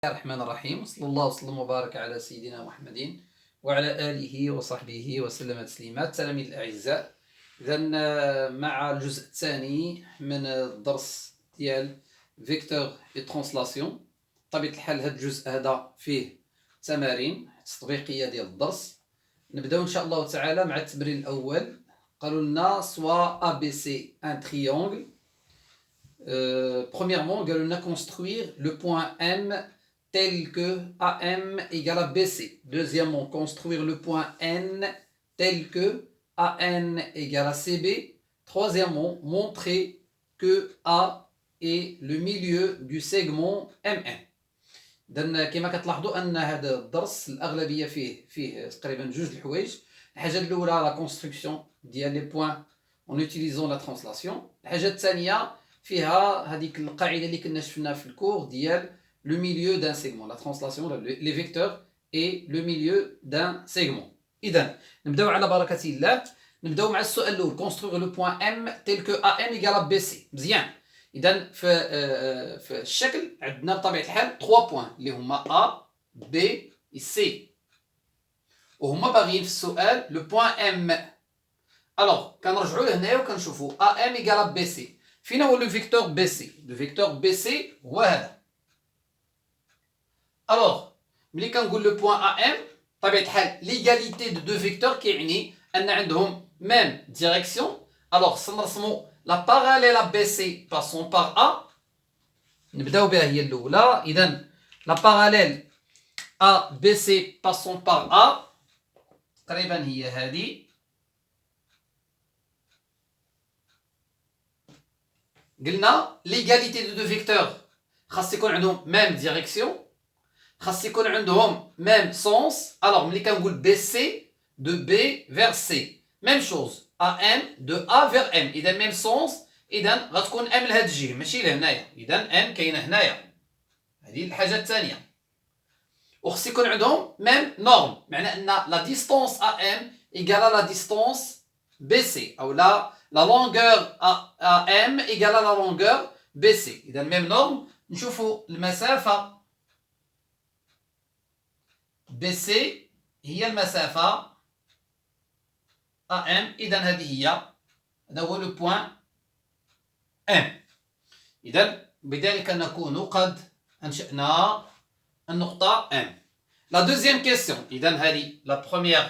الرحمن الرحيم. صلى الله وسلم وبارك على سيدنا محمد وعلى آله وصحبه وسلم تسليما. التلاميذ الأعزاء، إذا مع الجزء الثاني من الدرس ديال فيكتور اي ترانسلاسيون. بطبيعة الحال هذا الجزء هذا فيه تمارين تطبيقية ديال الدرس. نبداو إن شاء الله تعالى مع التمرين الأول. قالوا لنا soit ABC un triangle. Premièrement, قالوا لنا construire le point M tel que AM égale à BC. Deuxièmement, construire le point N tel que AN égale à CB. Troisièmement, montrer que A est le milieu du segment M1. إذن كما كتلاحظوا أن هذا الدرس الأغلبية فيه تقريبا جوج الحوايج. الحاجة الأولى لا كونستركسيون ديال لي بوين en utilisant la translation. الحاجة الثانية فيها هذيك القاعدة اللي كنا شفناها في الكور ديال le milieu d'un segment, la translation, les vecteurs et le milieu d'un segment. إذن نبداو على بركة الله. نبداو مع السؤال الأول. construire le point M tel que AM égale à BC. مزيان. إذن في الشكل عندنا بطبيعة الحال 3 بوين اللي هما A, B et C. وهما باغيين في السؤال le point M. Alors كنرجعوا لهنايا وكنشوفوا AM égale à BC. فين هو le vecteur BC؟ le vecteur BC هو هذا. Alors, ملي كنقول لو بوين AM بطبيعة الحال ليغاليتي دو دو فيكتور كيعني أن عندهم ميم ديريكسيون. Alors سنرسمو لا باراليل ا بي سي باسون بار A. نبداو بها هي الأولى. إذا لا باراليل ا بي سي باسون بار A تقريبا هي هذه. قلنا ليغاليتي دو دو فيكتور خاص يكون عندهم ميم ديريكسيون، خاص يكون عندهم ميم سونس. الوغ ملي كنقول بي سي دو بي فير سي ميم شوز، ا ام دو ا فير ام، اذا ميم سونس. اذا غتكون ام لهاد الجهه ماشي لهنايا، اذا ام كاينه هنايا. هذه الحاجه الثانيه. وخص يكون عندهم ميم نورم، معنى ان لا ديستونس ا ام ايكالا لا ديستونس بي سي، او لا لونغور ا ام ايكالا لا لونغور بي سي. اذا ميم نورم. نشوفوا المسافه BC هي المسافة AM. إذا هذه هي، هذا هو لو بوين M. إذا بذلك نكون قد أنشأنا النقطة M. La deuxième question. إذا هذه la première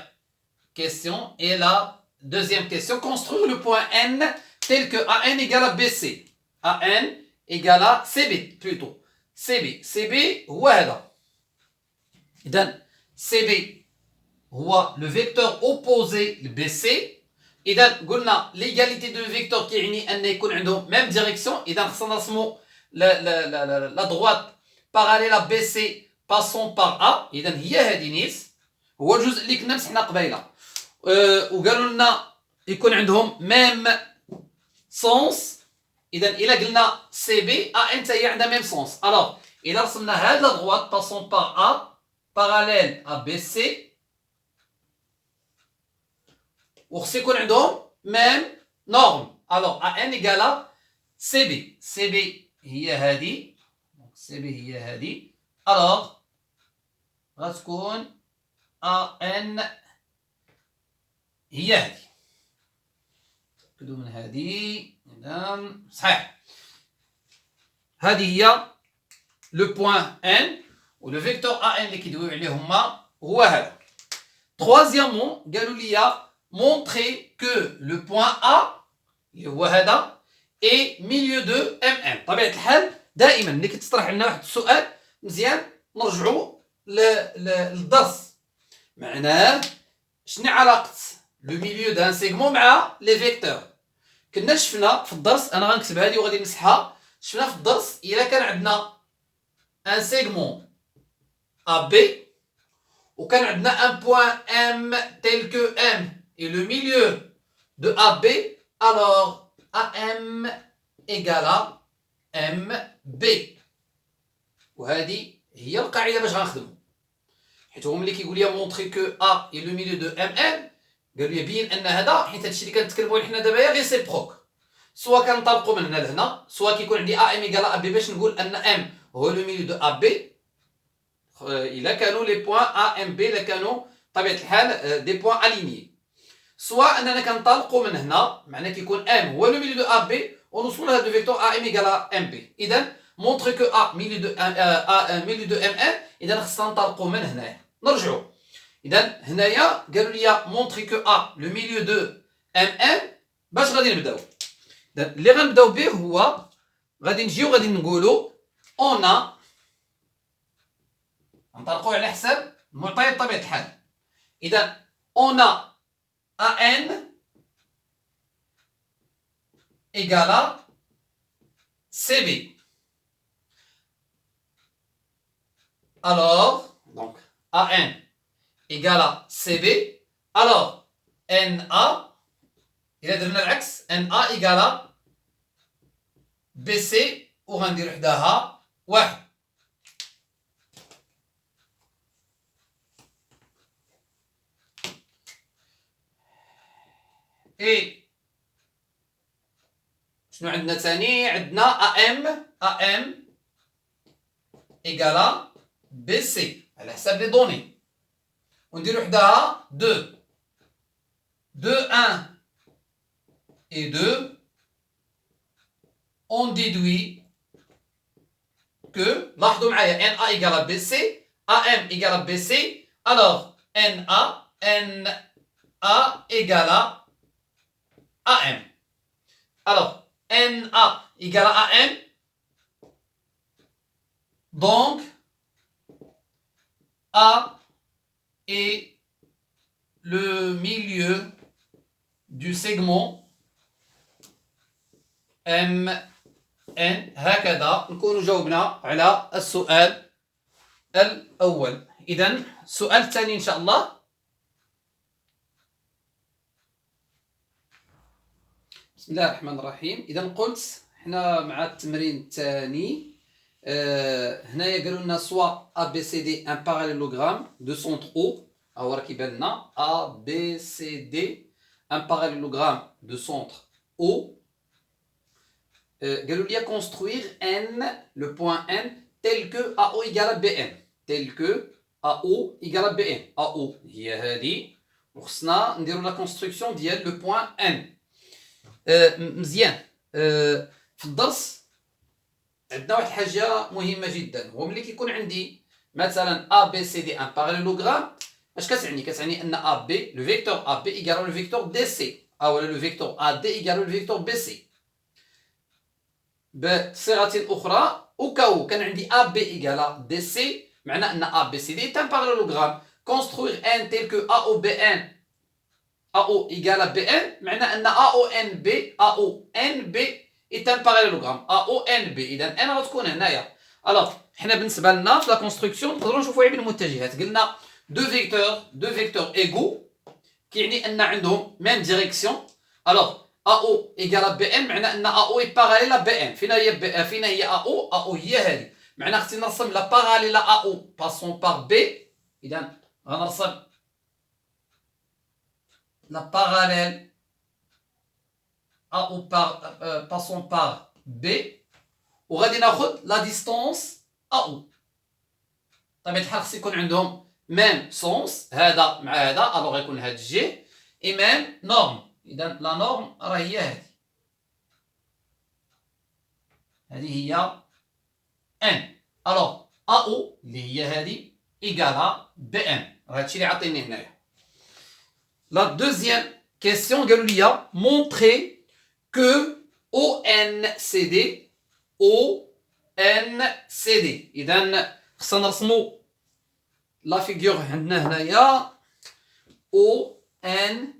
question et la deuxième question. Construire le point N tel que AN égale à BC. AN égale à CB plutôt. CB هو هذا. إذا CB هو le vecteur opposé ل BC. إذا قلنا l'égalité de vecteur كيعني أن يكون عندهم même direction. إذا خصنا نرسمو la droite parallèle à BC passant par A. إذا هي هذه نيس، هو الجزء اللي كنا مسحنا قبيله. وقالوا لنا يكون عندهم même sens. إذا إلا قلنا CB A أنت هي عندها même sens. alors إلا رسمنا هذا la droite passant par A parallèle à BC وخص يكون عندهم même norme. alors AN égale à CB. CB هي هذه، CB هي هذه. alors غتكون AN هي هذه. تأكدوا من هذه. إذا صحيح هذه هي لو بوين N و لو فيكتور AN اللي كيدويو عليه هما هو هذا. troisièmement قالوا لي montrer que le point A اللي هو هذا est milieu de MM. طبيعة الحال دائما ملي كتطرح لنا واحد السؤال مزيان نرجعوا للدرس. معناه شنو علاقة لو ميليو دان سيغمون مع لي فيكتور؟ كنا شفنا في الدرس، انا غنكتب هذه وغادي نمسحها. شفنا في الدرس الا كان عندنا ان سيغمون AB وكان عندنا un point M tel que M et le milieu de AB, alors AM égale à MB. وهذه هي القاعدة باش غنخدمو، حيت هو ملي كيقول لي montrer que A est le milieu de MN قالوا لي بين ان هذا، حيت هادشي اللي كنتكلموا حنا دابا ريسيبروك، سوا كنطلقوا من هنا لهنا، سوا كيكون عندي AM égale à AB باش نقول ان M هو le milieu de AB. الا كانوا لي بوين ا ام بي الا كانوا بطبيعه الحال دي بوين الينيي. سواء اننا كنطلقوا من هنا معناه كيكون ام هو لو ميليو دو ا بي ونوصلوا لهذا الفيكتور ا ام ايكال ام بي. اذا مونطري كو ا ميليو دو ميليو دو ام ان، اذا خصنا ننطلقوا من هنايا. نرجعوا اذا هنايا قالوا لي مونطري كو ا لو ميليو دو ام ان. باش غادي نبداو؟ اللي غنبداو به هو غادي نجيو غادي نقولوا اون نطلقوا على حساب المعطيات بطبيعه الحال. اذا اون ان ايكالا سي بي. Alors, donc AN égale à CB. Alors, NA, il a devenu العكس NA égale à BC وغندير وحدها واحد. اي شنو عندنا ثاني؟ عندنا AM égale à BC على حساب لي دوني وندير وحدها 2 1 et 2. On déduit que لاحظوا معايا NA égale à BC AM égale à BC. alors NA égale à AM. alors NA égale à AM, donc A est le milieu du segment MN. هكذا نكون جاوبنا على السؤال الأول. إذن السؤال الثاني إن شاء الله. بسم الله الرحمن الرحيم. إذا قلت حنا مع التمرين الثاني هنايا قالوا لنا سوا A B C D un parallélogramme de centre O. أو راه كيبان لنا A B C D un parallélogramme de centre O. قالوا لي construire N, le point N tel que AO égale à BN. tel que AO égale à BN. AO هي هذه وخصنا نديروا لا كونستركسيون ديال لو بوين N. مزيان. في الدرس عندنا واحد الحاجه مهمه جدا، هو ملي كيكون عندي مثلا A B C D un parallélogramme اش كتعني؟ كتعني ان A B le vecteur A B égale le vecteur DC او le vecteur AD égale le vecteur BC. بصيغه اخرى وكاو كان عندي AB égale DC معنى ان A B C D est un parallélogramme. construire N tel que AOBN AO égale à BN معنى ان AONB est un parallélogramme. AONB اذا N غتكون هنايا. الوغ حنا بالنسبه لنا في لا كونستركسيون نقدروا نشوفوا عيب المتجهات. قلنا دو فيكتور ايغو كيعني ان عندهم ميم ديريكسيون. الوغ AO égale à BN معنى ان AO est parallèle à BN. فين هي AO هي هذه. معنى خصني نرسم لا باراليل AO باسون بار B. اذا غنرسم لا باراليل AO passons par B وغادي ناخذ لا ديستونس AO. طبيعة الحال خص يكون عندهم ميم سونس هذا مع هذا، الوغ يكون هاد جي اي ميم نورم. اذا لا نورم راه هي هذه هي ان. الوغ AO اللي هي هذه ايكالا BN. هادشي اللي عطيني هنايا. لا دوزيام كيسيون قالوا لي مونطري que ONCD إذا خصنا نرسمو لا فيغور عندنا هنايا ONCD.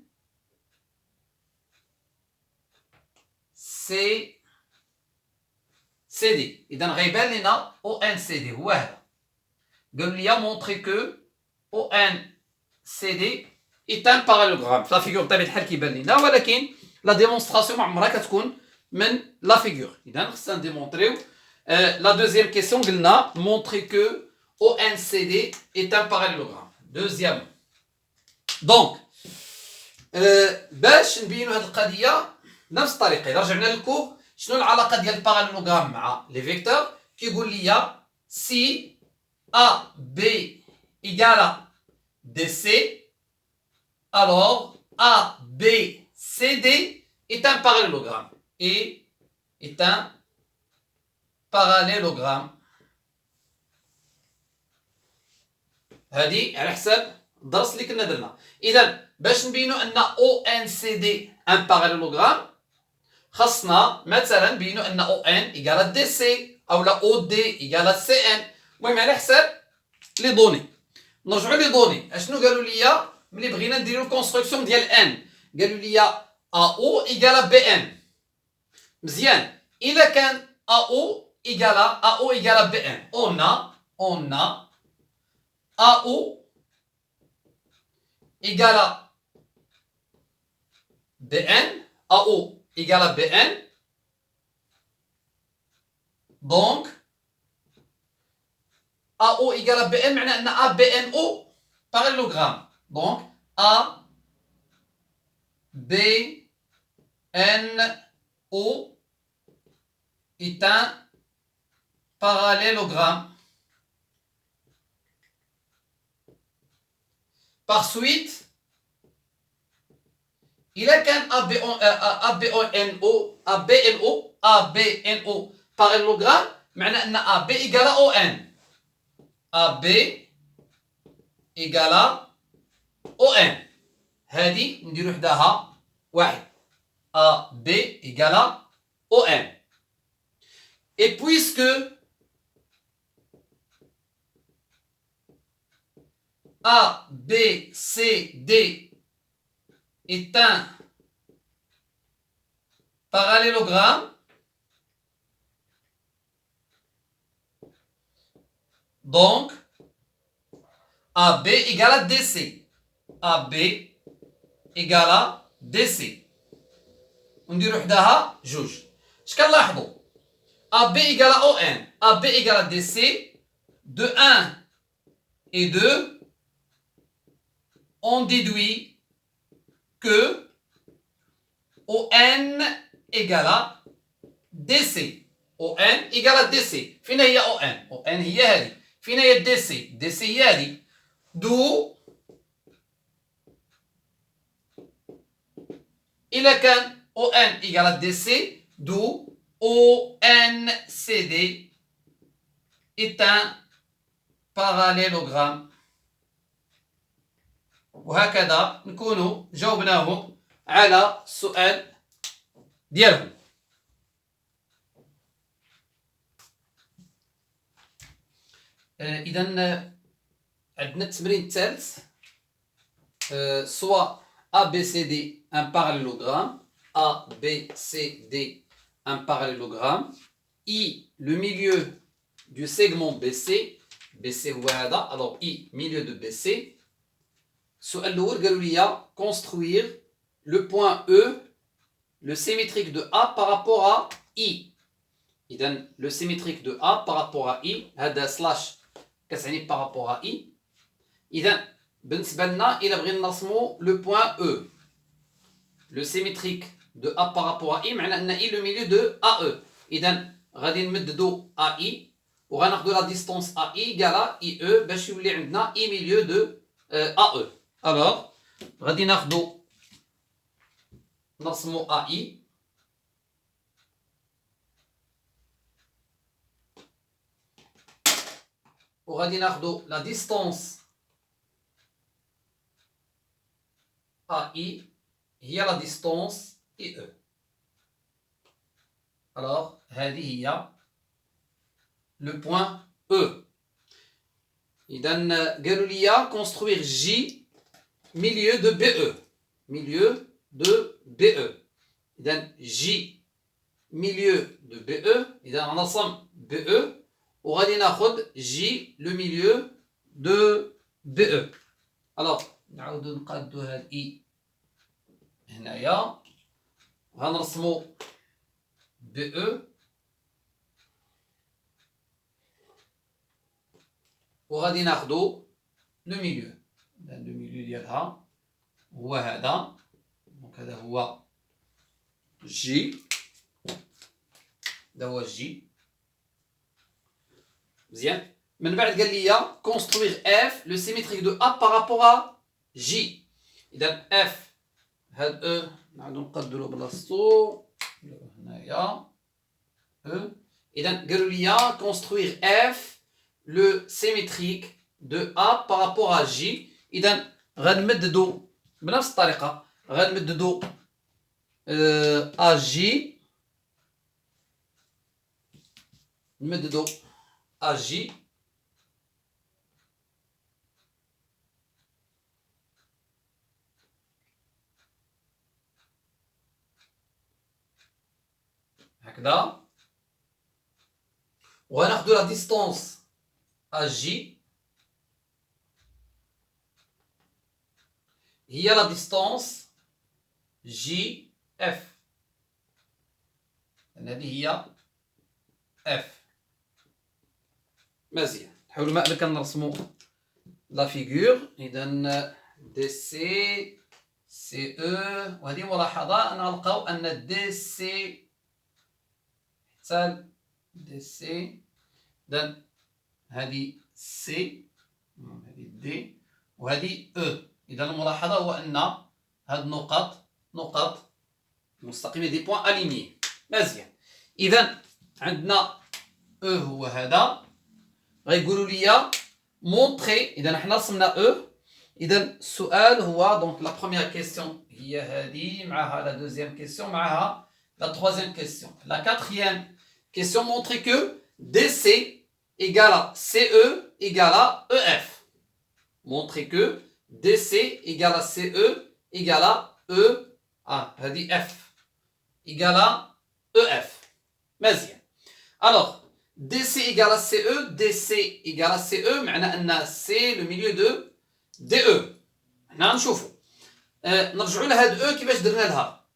إذا غيبان لنا ONCD هو هذا. قالوا لي مونطري كو ONCD est un parallélogramme. لا فيغور بطبيعة الحال كيبان لنا، ولكن لا ديمونستراسيون ما عمرها كتكون من لا فيغور. اذا خصنا نديمونطريو. لا دوزيام كيسيون قلنا مونطري كو ONCD est un parallélogramme. دوزيام دونك باش نبينوا هذه القضيه نفس الطريقه. اذا رجعنا للكور شنو العلاقه ديال الباراليلوغرام مع لي فيكتور؟ كيقول لي سي AB égale à DC, alors ABCD est un parallélogramme. Et est un parallélogramme. هذه على حساب الدرس اللي كنا درنا. إذا باش نبينوا أن ONCD un parallélogramme خاصنا مثلا نبينوا أن ON égale DC أو لا OD égale CN. المهم على حساب لي دوني. نرجعوا لي دوني. اشنو قالوا لي ملي بغينا نديروا الكونستركسيون ديال ان؟ قالوا لي AO égale BN. مزيان. إذا كان AO égale BN, on a AO égale BN, AO égale BN, donc AO égale BN معناه أن ABNO parallélogramme, donc ABNO est un parallélogramme. Par suite, il a qu'un ABNO parallélogramme, معناه أن AB égale ON. AB égale ON. هذه نديرو وحدها واحد. AB égale ON. Et puisque ABCD est un parallélogramme, donc AB égale à DC. AB égale à DC. ونديرو وحدها جوج. اش كنلاحظوا؟ AB égale à ON, AB égale à DC, de 1 et 2, on déduit que ON égale à DC. ON égale à DC. فين هي ON؟ ON هي هذه. فين هي DC؟ DC هي هذه. d'où إذا كان ON égale à DC, d'où ONCD est un parallélogramme. وهكذا نكونوا جاوبناهم على السؤال ديالهم. إذا عندنا التمرين الثالث. soit ABCD un parallélogramme, ABCD un parallélogramme, I le milieu du segment BC, BC هو هذا, alors I milieu de BC. السؤال الأول قالوا لي construire le point E, le symétrique de A par rapport à I. إذا le symétrique de A par rapport à I, هذا سلاش كتعني par rapport à I. إذا بالنسبة لنا إلا بغينا نرسمو le point E, le symétrique de A par rapport à I معنى أن I le milieu de AE. إذا غادي نمددو AI وغناخدو la distance AI égale IE باش يولي عندنا I milieu de AE. Alors غادي ناخدو نرسمو AI وغادي ناخدو la distance AI هي la distance IE. Alors هذه هي le point E. إذن قالوا لي construire J milieu de BE. Milieu de BE. إذن J milieu de BE. إذن غنرسم BE وغادي ناخد J le milieu de BE. Alors نعاودو نقادو هاد I هنايا غنرسمو BE وغادي ناخدو لو ميليو. لو ميليو ديالها هو هذا، دونك هذا هو جي، هذا هو جي. مزيان. من بعد قال لي construire F le symétrique de A par rapport à J. إذا F هاد E نعاودو نقدرو بلاصتو هنايا E. إذا قالوا لي construire F le symétrique de A par rapport à J. إذا غنمددو بنفس الطريقة غنمددو AJ نمددو AJ هكذا وغناخدو لا ديستونس AJ هي لا ديستونس GF. هذه هي F. مزيان نحاولوا ما امكن نرسموا لا فيغور. اذا دي سي سي او وهذه ملاحظه انا نلقاو ان دي سي حتى دي سي. اذا هذه سي هذه دي وهذه او. اذا الملاحظه هو ان هاد نقط مستقيمه دي بوين اليني. مزيان. اذا عندنا او هو هذا غيقولوا لي مونطري. اذا حنا رسمنا او. اذا السؤال هو دونك لا بروميير كيسيون هي هذه معها لا دوزيام كيسيون معها لا تروازيام كيسيون. لا كاتريام كيسيون مونطري كو دي سي égale à CE égale à EF. Montrer que DC égale à CE égale à E. هذه F égale à EF. مزيان. Alors DC égale à CE, DC égale à CE معنى أن C le milieu de DE. حنا نشوفوا نرجعوا لهاد E كيفاش درنا لها.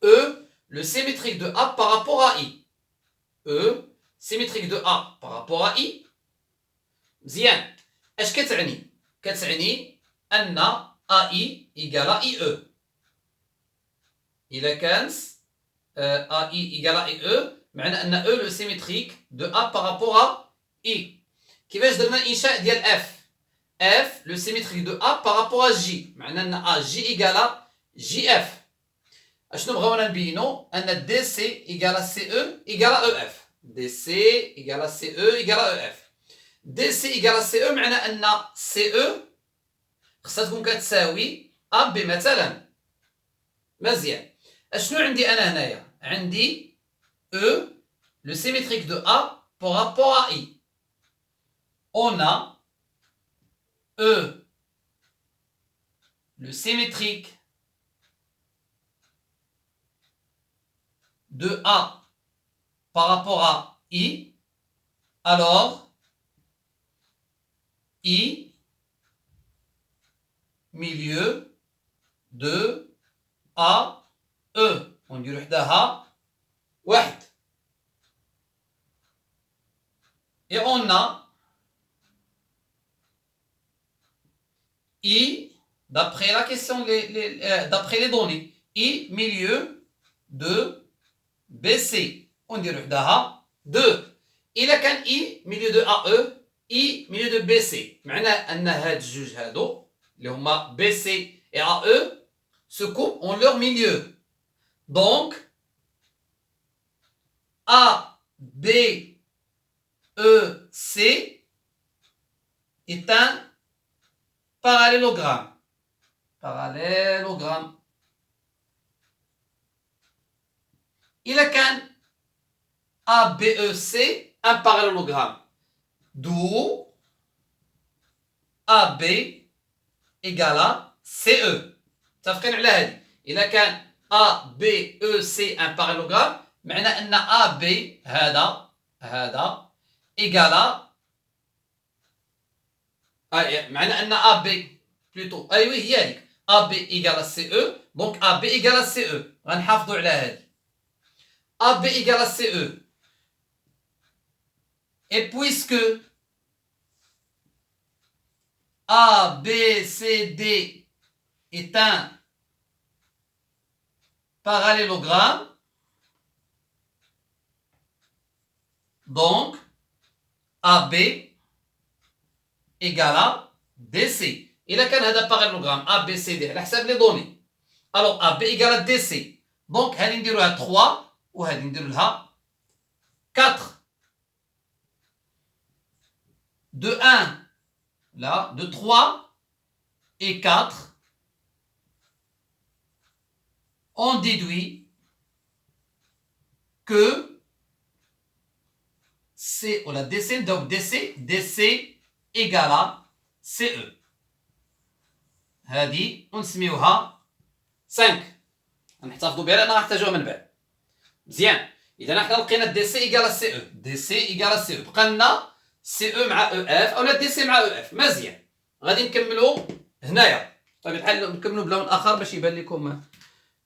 E le symétrique de A par rapport à I. E symétrique de A par rapport à I. مزيان. اش كتعني؟ كتعني أن AI égale à IE. إلا كانت AI égale à IE معنى أن E le symétrique de A par rapport à I. كيفاش درنا الإنشاء ديال F؟ F le symétrique de A par rapport à J معنى أن AJ égale à JF. أشنو بغاونا نبينو؟ أن DC égale à CE égale à EF. DC égale à CE égale à EF. DC égale à CE معنى أن CE خصها تكون كتساوي AB مثلا. مزيان. أشنو عندي أنا هنايا؟ عندي E le symétrique de A par rapport à I. On a E le symétrique de A par rapport à I. Alors I milieu de A E. ونديرو حداها واحد. Et on a I, d'après la question, d'après les données, I milieu de BC. On dirait حداها 2. إلا كان I milieu de AE, I milieu de BC. معنى أن هاد الجوج هادو اللي هما BC et AE se coupent en leur milieu. Donc A, B, E, C est un parallélogramme. Parallélogramme. Il a qu'un A, B, E, C, un parallélogramme. D'où A, B égale à CE. متفقين على هذه. إذا كان A, B, E, C un parallélogramme معنى أن A, B هذا égale معنى أن A, B plutôt أيوه هي هذيك A, B égale à CE. donc A, B égale à CE. غنحافظوا على هذه A, B égale à CE. Et puisque A, B, C, D est un parallélogramme, donc AB égale à DC. إلا كان هذا parallélogramme ABCD على حساب لي دوني. Alors AB égale à DC. Donc هذه نديروها 3 وهذه نديرو لها 4. De 1, là, de 3 et 4, on déduit que C, on a DC, donc DC égale à CE. هذه ونسميوها 5. نحتفظوا بها لأننا نحتاجوها من بعد. مزيان. إذا حنا لقينا دي سي إيكال سي أو، دي سي إيكال سي أو، بقى لنا سي أو مع أو إف أو دي سي مع أو إف. مزيان. غادي نكملوا هنايا. طبيعة الحال نكملوا بلون آخر باش يبان لكم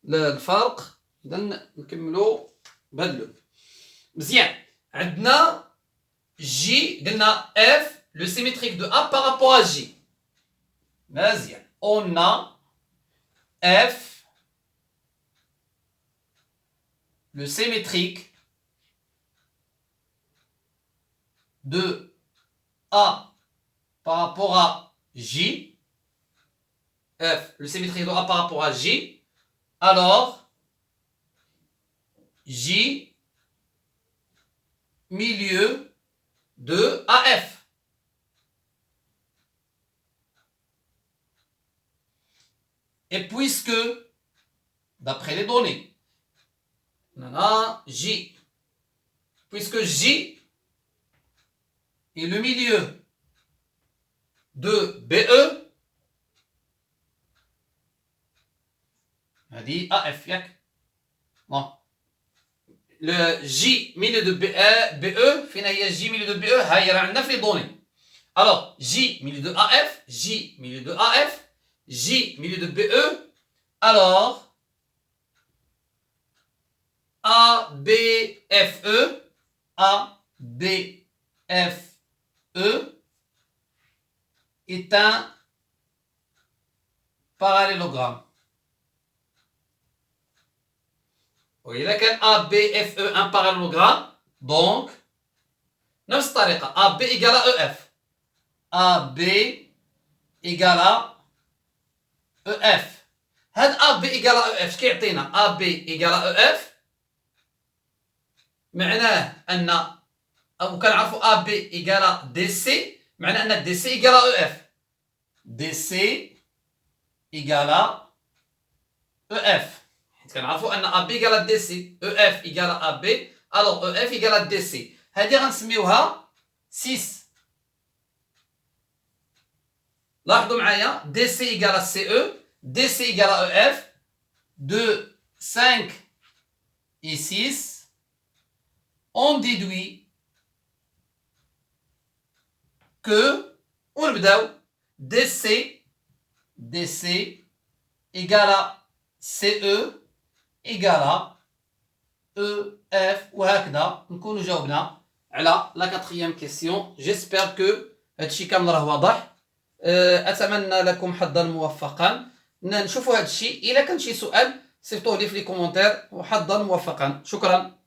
الفرق. إذا نكملوا بهذا اللون. مزيان. عندنا جي قلنا اف لو سيميتريك دو ا بارابور ا جي. مزيان. On a F, le symétrique de A par rapport à J. F, le symétrique de A par rapport à J. Alors, J milieu de AF. Et puisque, d'après les données, on a J, puisque J est le milieu de BE, on a dit AF, bon. Le J milieu de BE, finalement J milieu de BE, il y a les données. Alors, J milieu de AF, J milieu de AF, J milieu de BE, alors ABFE, ABFE est un parallélogramme. Oui, là كان ABFE un parallélogramme, donc نفس الطريقة AB égale à EF, AB égale à EF. هاد AB égale à EF شكي يعطينا؟ AB égale à EF معناه أن أو كنعرفوا AB égale à DC معناه أن DC égale à EF. DC égale à EF. كنعرفوا أن AB égale à DC, EF égale à AB, alors EF égale à DC. هادي غنسميوها 6. لاحظوا معايا DC égale à CE, DC égale à EF, 2, 5 et 6, on déduit que, on نبداو DC égale à CE égale à EF وهكذا نكونوا جاوبنا على la 4e question. J'espère que هادشي كامل راه واضح. أتمنى لكم حظا موفقا. نشوفوا هذا الشيء. إلا كان شي سؤال صيفطوه لي في لي كومونتير وحظا موفقا. شكرا.